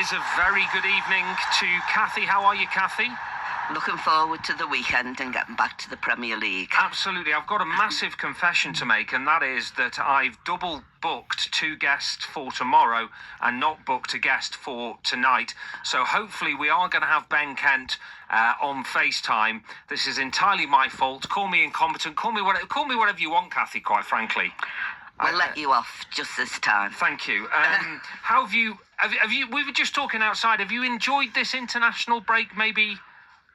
is a very good evening to Kathy. How are you, Kathy? Looking forward to the weekend and getting back to the Premier League. Absolutely. I've got a massive confession to make, and that is that I've double booked 2 guests for tomorrow and not booked a guest for tonight. So hopefully we are going to have Ben Kent on FaceTime. This is entirely my fault. Call me incompetent. Call me whatever you want, Kathy, quite frankly. We'll let you off just this time. Thank you. How have you... We were just talking outside. Have you enjoyed this international break maybe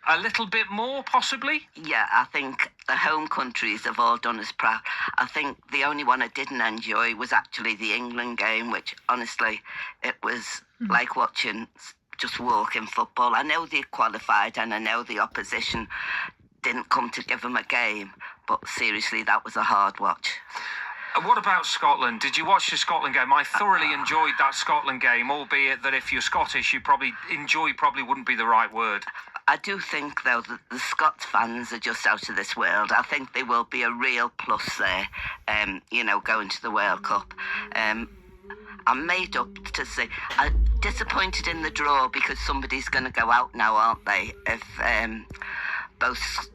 a little bit more, possibly? Yeah, I think the home countries have all done us proud. I think the only one I didn't enjoy was actually the England game, which, honestly, it was like watching just walking football. I know they qualified and I know the opposition didn't come to give them a game, but seriously, that was a hard watch. What about Scotland? Did you watch the Scotland game? I thoroughly enjoyed that Scotland game, albeit that if you're Scottish, you probably wouldn't be the right word. I do think, though, that the Scots fans are just out of this world. I think they will be a real plus there, going to the World Cup. I'm made up to say, I'm disappointed in the draw because somebody's going to go out now, aren't they? If both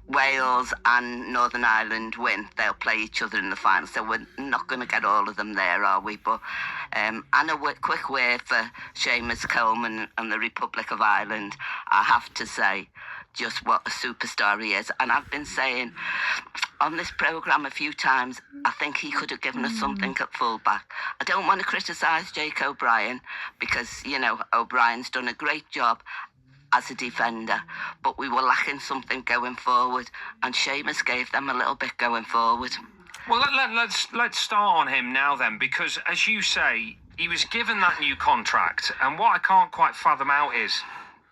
Wales and Northern Ireland win, they'll play each other in the final. So we're not going to get all of them there, are we? But and a quick word for Seamus Coleman and the Republic of Ireland. I have to say, just what a superstar he is. And I've been saying on this programme a few times, I think he could have given us something at full-back. I don't want to criticise Jake O'Brien because, O'Brien's done a great job as a defender, but we were lacking something going forward, and Seamus gave them a little bit going forward. Well, let's start on him now then, because as you say, he was given that new contract, and what I can't quite fathom out is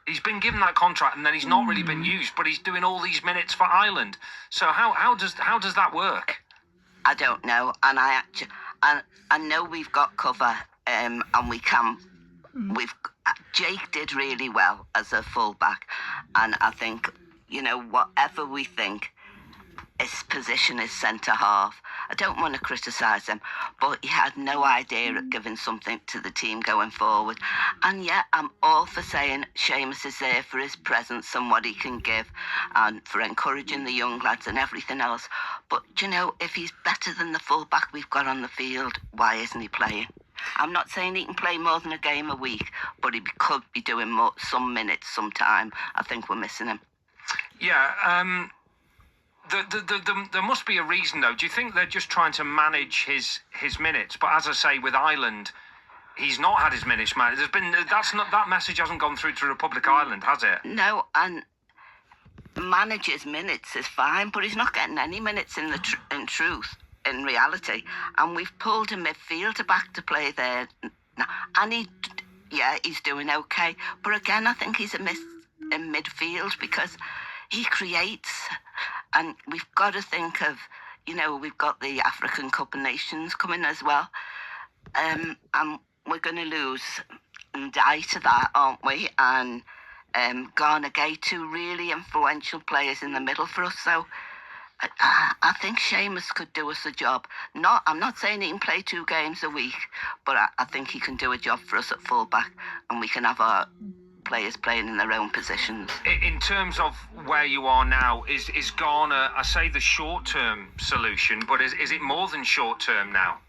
he's been given that contract and then he's not really been used, but he's doing all these minutes for Ireland. So how does that work? I don't know, and I know we've got cover, and we can. Jake did really well as a fullback, and I think, whatever we think, his position is centre half. I don't want to criticise him, but he had no idea of giving something to the team going forward. And yeah, I'm all for saying Seamus is there for his presence and what he can give, and for encouraging the young lads and everything else. But, if he's better than the fullback we've got on the field, why isn't he playing? I'm not saying he can play more than a game a week, but he could be doing some minutes sometime. I think we're missing him. Yeah, there must be a reason, though. Do you think they're just trying to manage his minutes? But as I say, with Ireland, he's not had his minutes managed. That message hasn't gone through to Republic of Ireland, has it? No, and manage his minutes is fine, but he's not getting any minutes in reality, and we've pulled a midfielder back to play there now, and he's doing okay, but again I think he's a miss in midfield because he creates, and we've got to think of, we've got the African Cup of Nations coming as well, and we're going to lose and die to that, aren't we? And Garner Gay, 2 really influential players in the middle for us, so I think Seamus could do us a job. I'm not saying he can play 2 games a week, but I think he can do a job for us at fullback, and we can have our players playing in their own positions. In terms of where you are now, is Garner, I say the short-term solution, but is it more than short-term now?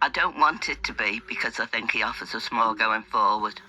I don't want it to be, because I think he offers us more going forward.